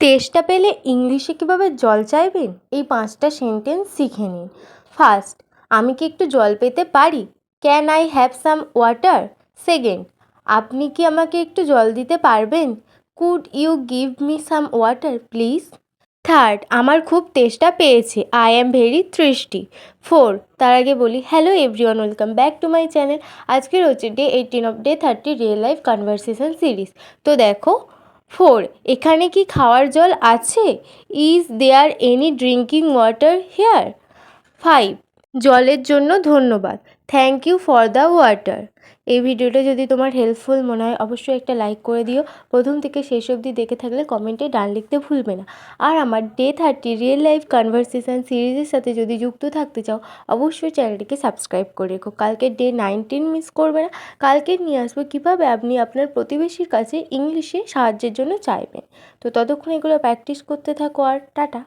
তেষ্টা পেলে ইংলিশে কীভাবে জল চাইবেন এই 5টা সেন্টেন্স শিখে নিন। ফার্স্ট, আমি কি একটু জল পেতে পারি? Can I have some water? Second, আপনি কি আমাকে একটু জল দিতে পারবেন? Could you give me some water please? Third, আমার খুব তেষ্টা পেয়েছে। I am very thirsty. Four, তার আগে বলি hello everyone, welcome back to my channel. আজকের হচ্ছে day 18 of day 30 real life conversation series. তো দেখো, ফোর, এখানে কি খাওয়ার জল আছে? Is there any drinking water here? Five, জলের জন্য ধন্যবাদ। Thank you for the water. এই ভিডিওটা যদি তোমার হেল্পফুল মনে হয় অবশ্যই একটা লাইক করে দিও। প্রথম থেকে শেষ অবধি দেখে থাকলে কমেন্টে ডান লিখতে ভুলবে না। আর আমার ডে 30 রিয়েল লাইফ কনভারসেশন সিরিজের সাথে যদি যুক্ত থাকতে চাও অবশ্যই চ্যানেলটিকে সাবস্ক্রাইব করে রেখো। কালকে ডে 19 মিস করবে না। কালকে নিয়ে আসবো কীভাবে আপনি আপনার প্রতিবেশীর কাছে ইংলিশে সাহায্যের জন্য চাইবেন। তো ততক্ষণ এগুলো প্র্যাকটিস করতে থাকো আর টাটা।